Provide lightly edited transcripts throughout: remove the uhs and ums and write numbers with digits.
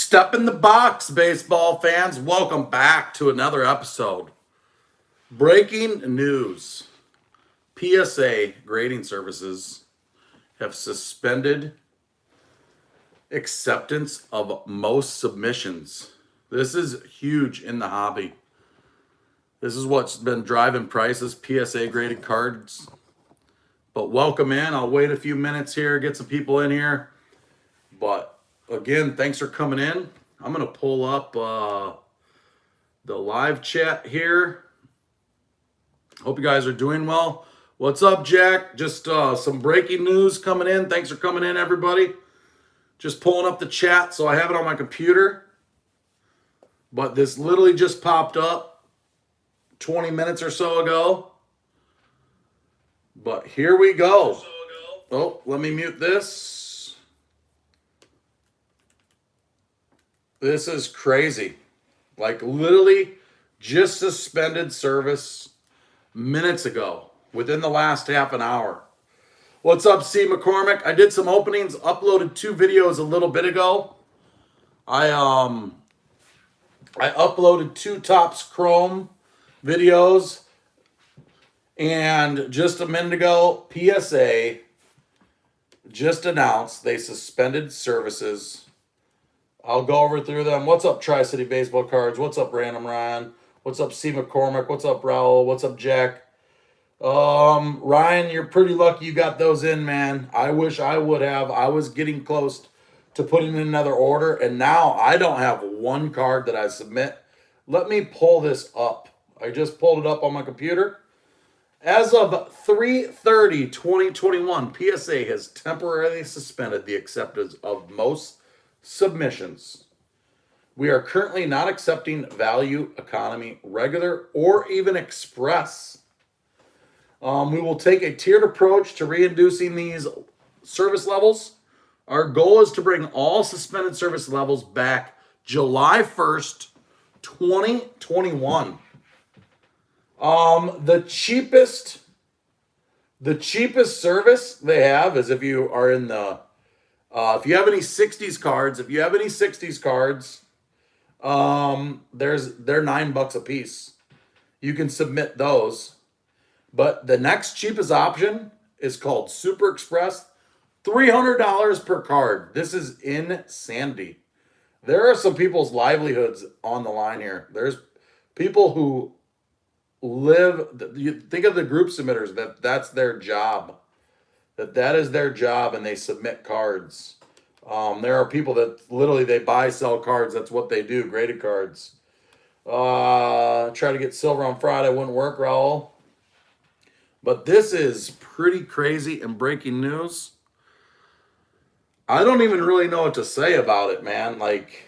Step in the box, baseball fans. Welcome back to another episode. Breaking news. PSA grading services have suspended acceptance of most submissions. This is huge in the hobby. This is what's been driving prices, PSA graded cards. But welcome in. I'll wait a few minutes here, get some people in here. But again, thanks for coming in. I'm going to pull up the live chat here. Hope you guys are doing well. What's up, Jack? Just some breaking news coming in. Thanks for coming in, everybody. Just pulling up the chat, so I have it on my computer. But this literally just popped up 20 minutes or so ago. But here we go. Oh, let me mute this. This is crazy. Like literally just suspended service minutes ago, within the last half an hour. What's up, C. McCormick? I did some openings, uploaded 2 videos a little bit ago. I uploaded 2 Topps Chrome videos. And just a minute ago, PSA just announced they suspended services. I'll go over through them. What's up, Tri-City Baseball Cards? What's up, Random Ryan? What's up, C. McCormick? What's up, Raul? What's up, Jack? Ryan, you're pretty lucky you got those in, man. I wish I would have. I was getting close to putting in another order, and now I don't have one card that I submit. Let me pull this up. I just pulled it up on my computer. As of 3/30/2021, PSA has temporarily suspended the acceptance of most submissions. We are currently not accepting value, economy, regular, or even express. We will take a tiered approach to reintroducing these service levels. Our goal is to bring all suspended service levels back July 1st, 2021. The cheapest service they have is if you are in the, if you have any 60s cards, they're $9 a piece. You can submit those. But the next cheapest option is called Super Express, $300 per card. This is insanity. There are some people's livelihoods on the line here. There's people who you think of the group submitters, that's their job. That is their job, and they submit cards. There are people that literally they buy, sell cards. That's what they do, graded cards. Try to get silver on Friday, wouldn't work, Raul. But this is pretty crazy and breaking news. I don't even really know what to say about it, man. Like,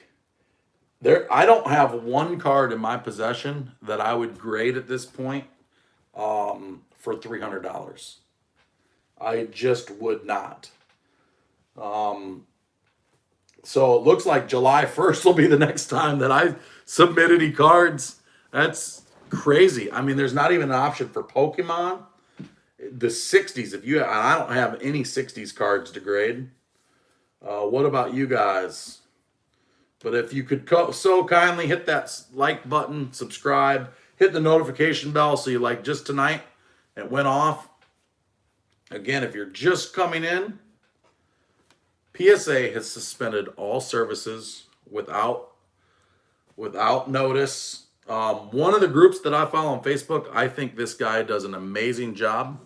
I don't have one card in my possession that I would grade at this point for $300. I just would not. So it looks like July 1st will be the next time that I submit any cards. That's crazy. I mean, there's not even an option for Pokemon. The 60s, I don't have any 60s cards to grade. What about you guys? But if you could so kindly hit that like button, subscribe, hit the notification bell so you like just tonight, it went off. Again, if you're just coming in, PSA has suspended all services without notice. One of the groups that I follow on Facebook, I think this guy does an amazing job.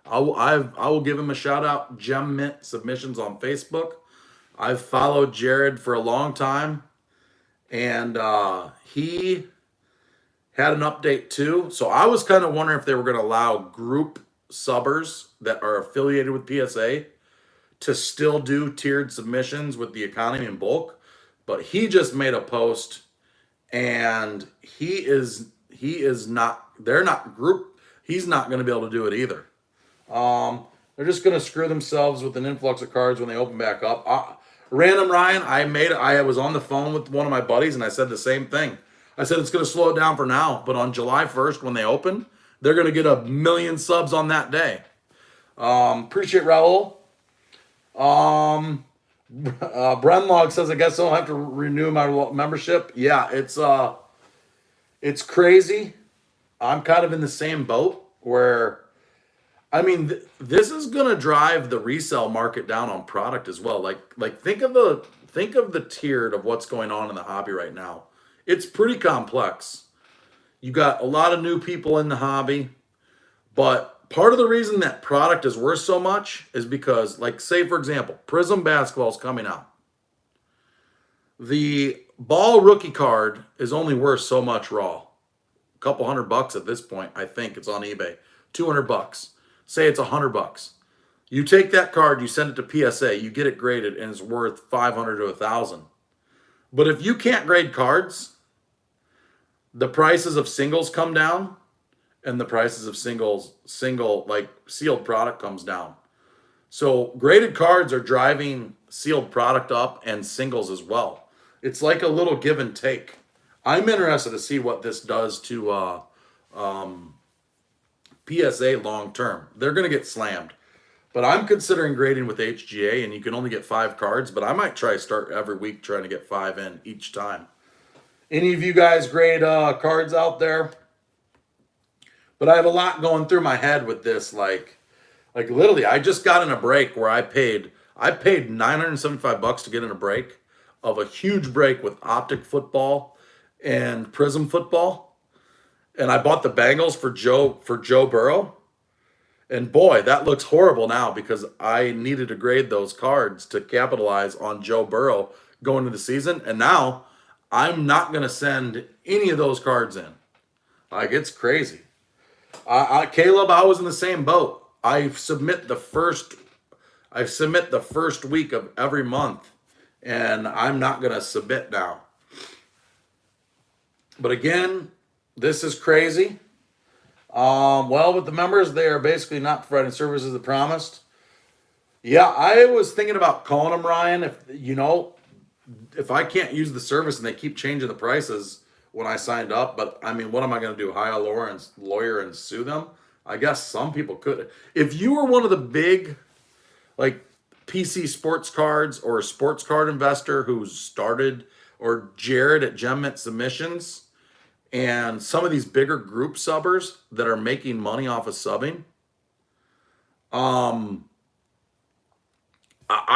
I will give him a shout out, Gem Mint Submissions on Facebook. I've followed Jared for a long time, and he had an update too. So I was kind of wondering if they were going to allow group subbers that are affiliated with PSA to still do tiered submissions with the economy in bulk. But he just made a post, and they're not group. He's not going to be able to do it either. They're just going to screw themselves with an influx of cards when they open back up. Random Ryan, I was on the phone with one of my buddies, and I said the same thing. I said it's going to slow it down for now, but on July 1st when they open, they're going to get 1 million subs on that day. Appreciate Raul. Brenlog says, I guess I'll have to renew my membership. Yeah, it's crazy. I'm kind of in the same boat where, I mean, this is going to drive the resale market down on product as well. Like think of the tiered of what's going on in the hobby right now. It's pretty complex. You got a lot of new people in the hobby, but part of the reason that product is worth so much is because, like, say for example, Prism basketball is coming out. The ball rookie card is only worth so much raw. A couple $100 at this point, I think it's on eBay. $200. Say it's $100. You take that card, you send it to PSA, you get it graded, and it's worth 500 to 1,000. But if you can't grade cards, the prices of singles come down, and the prices of single like sealed product comes down. So graded cards are driving sealed product up and singles as well. It's like a little give and take. I'm interested to see what this does to PSA long term. They're going to get slammed. But I'm considering grading with HGA, and you can only get 5 cards, but I might try start every week trying to get 5 in each time. Any of you guys grade cards out there? But I have a lot going through my head with this. Like literally, I just got in a break where I paid $975 to get in a break of a huge break with Optic football and Prism football, and I bought the Bengals for Joe Burrow. And boy, that looks horrible now because I needed to grade those cards to capitalize on Joe Burrow going into the season, and now I'm not going to send any of those cards in. Like, it's crazy. Caleb, I was in the same boat. I submit the first week of every month, and I'm not going to submit now. But again, this is crazy. Well, with the members, they are basically not providing services as promised. Yeah, I was thinking about calling them, Ryan. If I can't use the service and they keep changing the prices when I signed up, but I mean, what am I going to do? Hire a lawyer and sue them? I guess some people could. If you were one of the big, like, PC sports cards or a sports card investor who's started, or Jared at Gem Mint Submissions, and some of these bigger group subbers that are making money off of subbing, I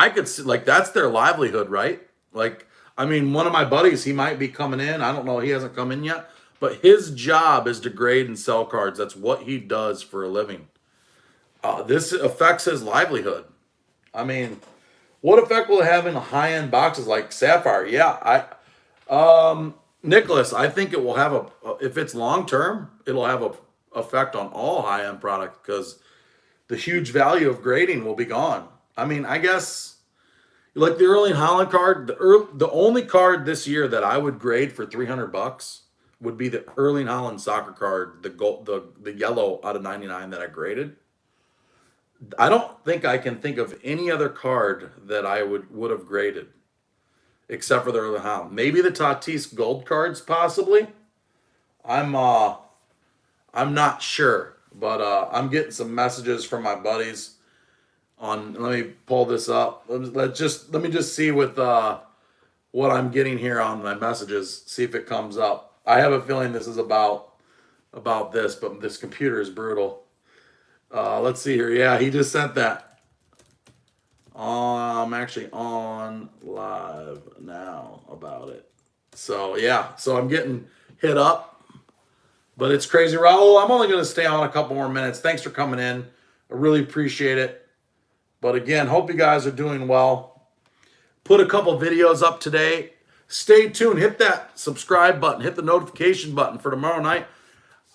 could see, like, that's their livelihood, right? Like, I mean, one of my buddies, he might be coming in. I don't know. He hasn't come in yet. But his job is to grade and sell cards. That's what he does for a living. This affects his livelihood. I mean, what effect will it have in high-end boxes like Sapphire? Yeah, Nicholas, I think it will have if it's long-term, it'll have a effect on all high-end products because the huge value of grading will be gone. I mean, I guess, like the Erling Haaland card, the only card this year that I would grade for $300 would be the Erling Haaland soccer card, the yellow out of 99 that I graded. I don't think I can think of any other card that I would have graded except for the Erling Haaland. Maybe the Tatis gold cards, possibly. I'm not sure, but I'm getting some messages from my buddies on. Let me pull this up. Let me just see with what I'm getting here on my messages. See if it comes up. I have a feeling this is about this, but this computer is brutal. Let's see here. Yeah, he just sent that. I'm actually on live now about it. So yeah, so I'm getting hit up, but it's crazy. Raul, I'm only going to stay on a couple more minutes. Thanks for coming in. I really appreciate it. But again, hope you guys are doing well. Put a couple videos up today. Stay tuned. Hit that subscribe button. Hit the notification button for tomorrow night.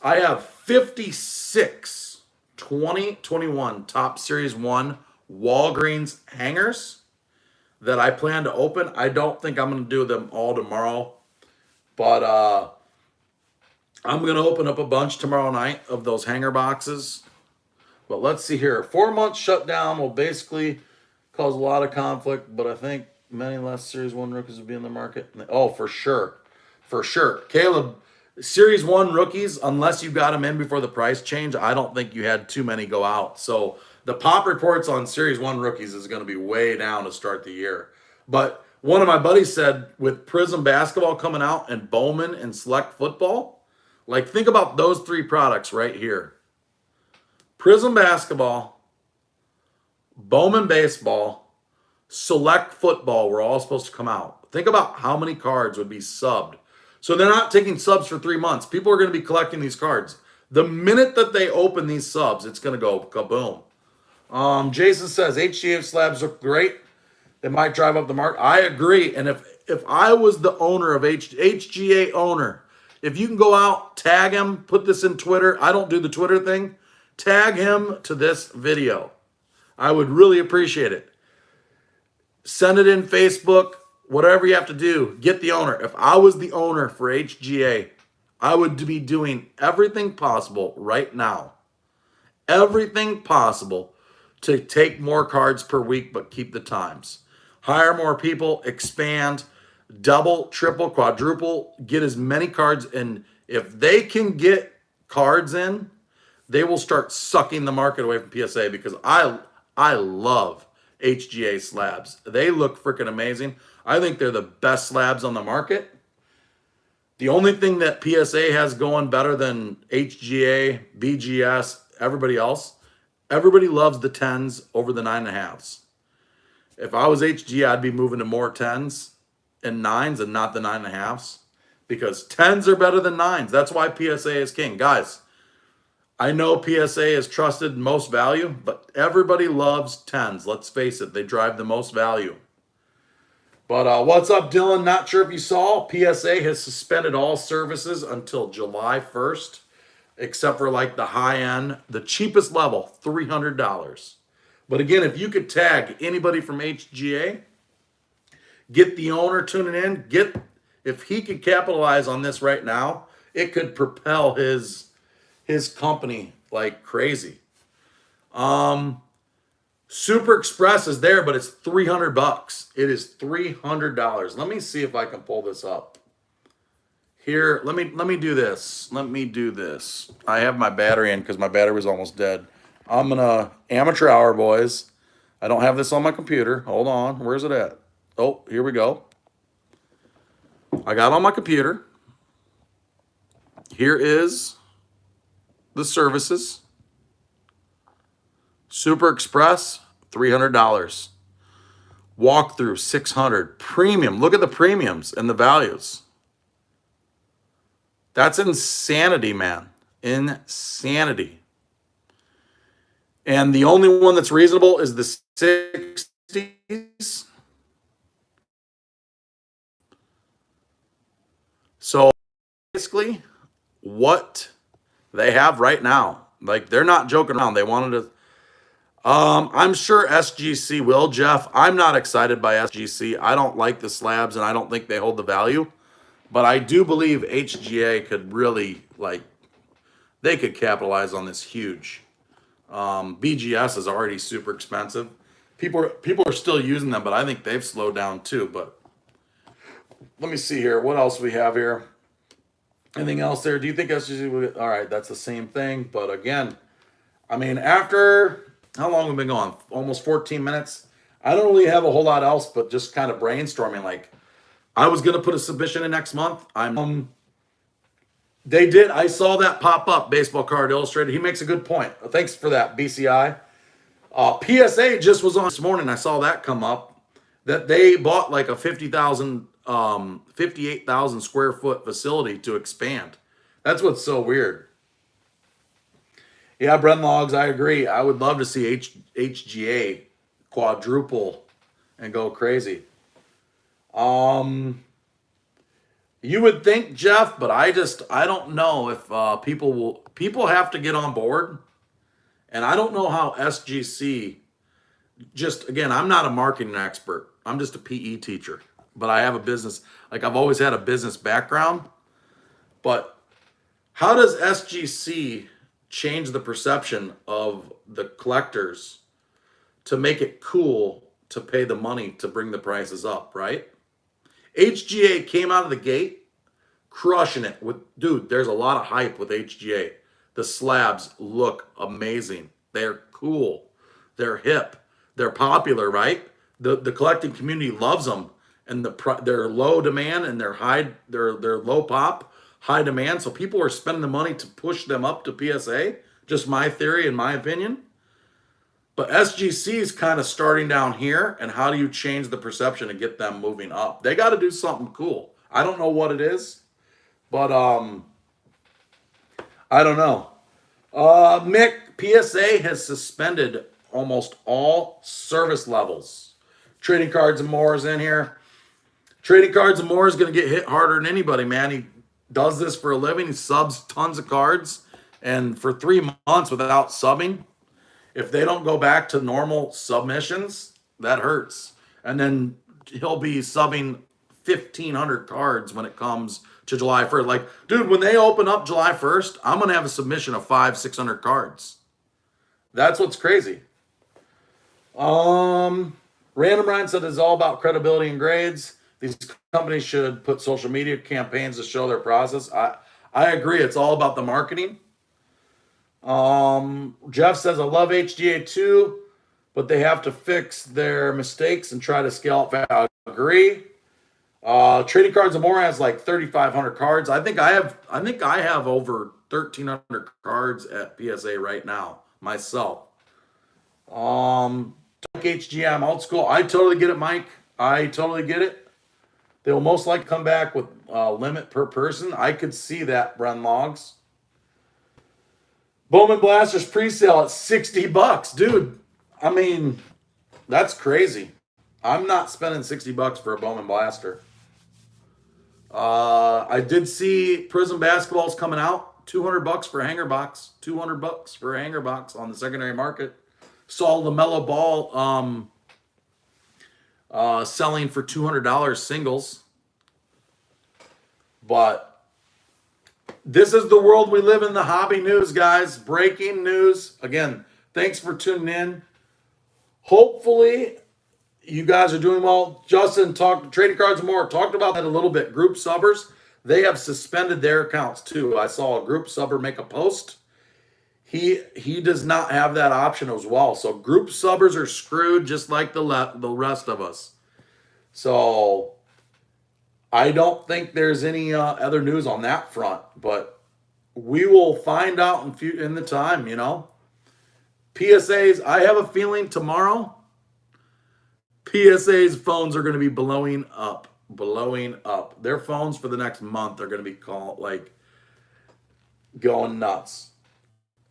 I have 56 2021 Top Series 1 Walgreens hangers that I plan to open. I don't think I'm going to do them all tomorrow, but I'm going to open up a bunch tomorrow night of those hanger boxes. But let's see here. 4 months shutdown will basically cause a lot of conflict, but I think many less Series 1 rookies will be in the market. Oh, for sure. For sure. Caleb, Series 1 rookies, unless you got them in before the price change, I don't think you had too many go out. So the pop reports on Series 1 rookies is going to be way down to start the year. But one of my buddies said with Prism basketball coming out and Bowman and Select football, like think about those three products right here. Prism basketball, Bowman baseball, Select football were all supposed to come out. Think about how many cards would be subbed. So they're not taking subs for 3 months. People are going to be collecting these cards. The minute that they open these subs, it's going to go kaboom. Jason says HGA slabs look great. They might drive up the market. I agree. And if I was the owner of HGA owner, if you can go out, tag him, put this in Twitter. I don't do the Twitter thing. Tag him to this video. I would really appreciate it. Send it in Facebook, whatever you have to do. Get the owner. If I was the owner for HGA, I would be doing everything possible right now. Everything possible to take more cards per week, but keep the times. Hire more people, expand, double, triple, quadruple, get as many cards. And if they can get cards in, they will start sucking the market away from PSA because I love HGA slabs. They look freaking amazing. I think they're the best slabs on the market. The only thing that PSA has going better than HGA, BGS, everybody else, everybody loves the 10s over the 9.5s. If I was HG, I'd be moving to more 10s and 9s and not the 9.5s because 10s are better than 9s. That's why PSA is king. Guys, I know PSA is trusted most value, but everybody loves 10s. Let's face it, they drive the most value. But what's up, Dylan? Not sure if you saw, PSA has suspended all services until July 1st, except for like the high end, the cheapest level, $300. But again, if you could tag anybody from HGA, get the owner tuning in, if he could capitalize on this right now, it could propel his company like crazy. Super Express is there, but it's $300. It is $300. Let me see if I can pull this up. Here, let me do this. Let me do this. I have my battery in because my battery was almost dead. I'm gonna amateur hour, boys. I don't have this on my computer. Hold on. Where's it at? Oh, here we go. I got it on my computer. Here is the services. Super Express, $300. Walkthrough, $600. Premium. Look at the premiums and the values. That's insanity, man. Insanity. And the only one that's reasonable is the 60s. So basically, what they have right now, like they're not joking around. They wanted to. I'm sure SGC will, Jeff. I'm not excited by SGC. I don't like the slabs, and I don't think they hold the value. But I do believe HGA could really they could capitalize on this huge. BGS is already super expensive. People are still using them, but I think they've slowed down too. But let me see here. What else we have here? Anything else there? Do you think SGC will? All right, that's the same thing. But again, I mean, after how long have we been going? Almost 14 minutes. I don't really have a whole lot else, but just kind of brainstorming. Like, I was gonna put a submission in next month. They did. I saw that pop up. Baseball Card Illustrated. He makes a good point. Thanks for that, BCI. PSA just was on this morning. I saw that come up that they bought like a 58,000 square foot facility to expand. That's what's so weird. Yeah, Bren Logs, I agree. I would love to see HGA quadruple and go crazy. You would think, Jeff, but I don't know if people have to get on board. And I don't know how SGC, again, I'm not a marketing expert. I'm just a PE teacher, but I have a business, I've always had a business background. But how does SGC change the perception of the collectors to make it cool to pay the money to bring the prices up, right? HGA came out of the gate crushing it dude, there's a lot of hype with HGA. The slabs look amazing. They're cool. They're hip. They're popular, right? The collecting community loves them, and they're low demand and they're low pop, high demand. So people are spending the money to push them up to PSA. Just my theory and my opinion. But SGC is kind of starting down here, and how do you change the perception and get them moving up? They got to do something cool. I don't know what it is, but I don't know. Mick, PSA has suspended almost all service levels. Trading Cards and More is in here. Trading Cards and More is going to get hit harder than anybody, man. He does this for a living. He subs tons of cards. And for 3 months without subbing, if they don't go back to normal submissions, that hurts. And then he'll be subbing 1,500 cards when it comes to July 1st. Like, dude, when they open up July 1st, I'm going to have a submission of 500-600 cards. That's what's crazy. Random Ryan said it's all about credibility and grades. These companies should put social media campaigns to show their process. I agree. It's all about the marketing. Jeff says, I love HGA too, but they have to fix their mistakes and try to scale up. I agree. Trading Cards and More has like 3,500 cards. I think I have over 1,300 cards at PSA right now myself. HGA, I'm old school. I totally get it, Mike. I totally get it. They will most likely come back with a limit per person. I could see that, Bren Logs. Bowman Blasters pre-sale at $60. Dude, I mean, that's crazy. I'm not spending $60 for a Bowman Blaster. I did see Prism Basketballs coming out. $200 for a hanger box. $200 for a hanger box on the secondary market. Saw LaMelo Ball selling for $200 singles. But this is the world we live in, the hobby news, guys. Breaking news. Again, thanks for tuning in. Hopefully, you guys are doing well. Justin talked Trading Cards and More. Talked about that a little bit. Group subbers, they have suspended their accounts too. I saw a group subber make a post. He does not have that option as well. So group subbers are screwed just like the rest of us. So I don't think there's any other news on that front, but we will find out in the time, you know. PSAs, I have a feeling tomorrow, PSA's phones are going to be blowing up. Their phones for the next month are going to be going nuts.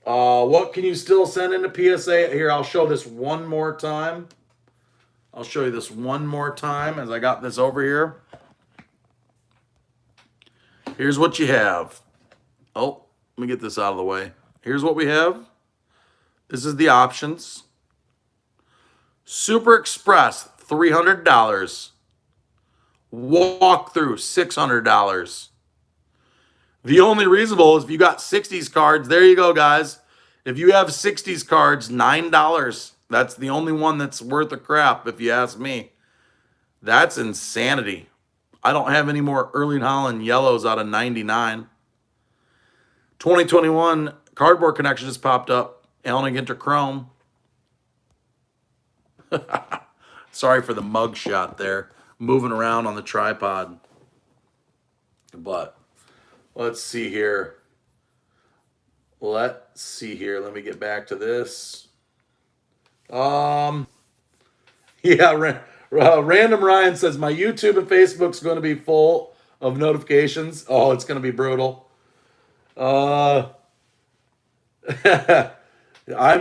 What can you still send into PSA? Here, I'll show this one more time. I'll show you this one more time as I got this over here. Here's what you have. Oh, let me get this out of the way. Here's what we have. This is the options. Super Express, $300. Walkthrough, $600. The only reasonable is if you got 60s cards. There you go, guys. If you have 60s cards, $9. That's the only one that's worth a crap, if you ask me. That's insanity. I don't have any more Erling Haaland yellows out of 99. 2021 Cardboard Connection just popped up. Allen Ginter Chrome. Sorry for the mug shot there. Moving around on the tripod. But let's see here. Let me get back to this. Yeah, Random Ryan says, my YouTube and Facebook's going to be full of notifications. Oh, it's going to be brutal. I'm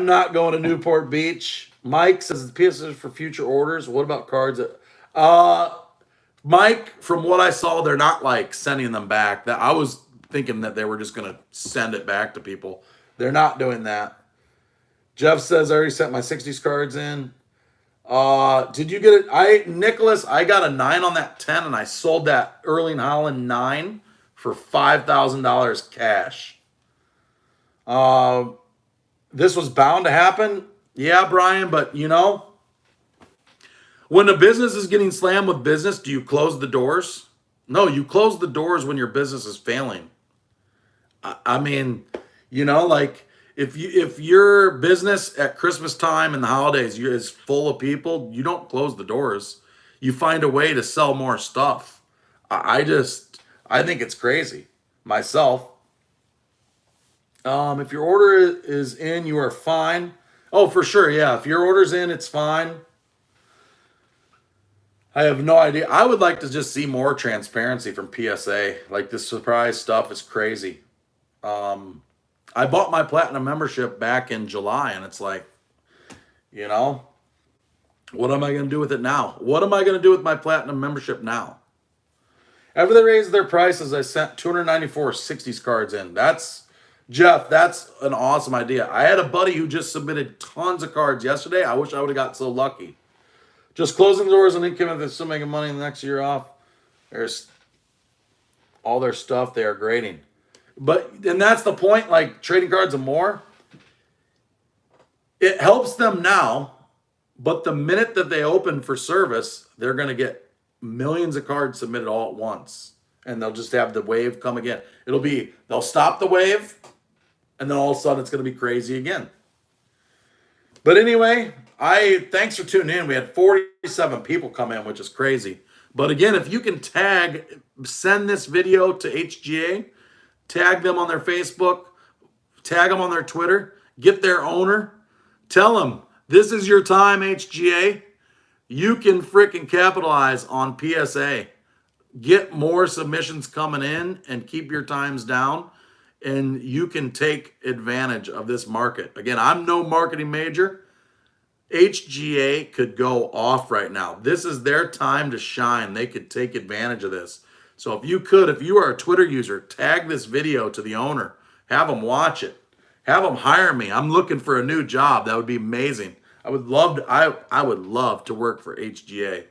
not going to Newport Beach. Mike says the PSA is for future orders. What about cards? Mike, from what I saw, they're not like sending them back. That I was thinking that they were just going to send it back to people. They're not doing that. Jeff says I already sent my 60s cards in. Did you get it? Nicholas, I got a 9 on that 10, and I sold that Erling Haaland 9 for $5,000 cash. This was bound to happen. Yeah, Brian, but you know, when a business is getting slammed with business, do you close the doors? No, you close the doors when your business is failing. I mean, you know, like If your business at Christmas time and the holidays is full of people, you don't close the doors. You find a way to sell more stuff. I think it's crazy myself. If your order is in, you are fine. Oh, for sure, yeah. If your order's in, it's fine. I have no idea. I would like to just see more transparency from PSA. Like this surprise stuff is crazy. Um, I bought my platinum membership back in July, and it's like, you know, what am I going to do with it now? What am I going to do with my platinum membership now? After they raised their prices, I sent 294 60s cards in. That's Jeff. That's an awesome idea. I had a buddy who just submitted tons of cards yesterday. I wish I would have got so lucky. Just closing the doors on income if they're still making money in the next year off. There's all their stuff they are grading. But and that's the point, like trading cards and more. It helps them now, but the minute that they open for service, they're gonna get millions of cards submitted all at once. And they'll just have the wave come again. They'll stop the wave, and then all of a sudden it's gonna be crazy again. But anyway, thanks for tuning in. We had 47 people come in, which is crazy. But again, if you can send this video to HGA, tag them on their Facebook, tag them on their Twitter, get their owner, tell them this is your time, HGA. You can freaking capitalize on PSA. Get more submissions coming in and keep your times down, and you can take advantage of this market. Again, I'm no marketing major. HGA could go off right now. This is their time to shine. They could take advantage of this. So if you are a Twitter user, tag this video to the owner. Have them watch it. Have them hire me. I'm looking for a new job. That would be amazing. I would love to work for HGA.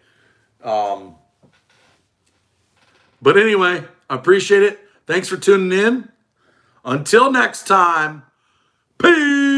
But anyway, I appreciate it. Thanks for tuning in. Until next time, peace.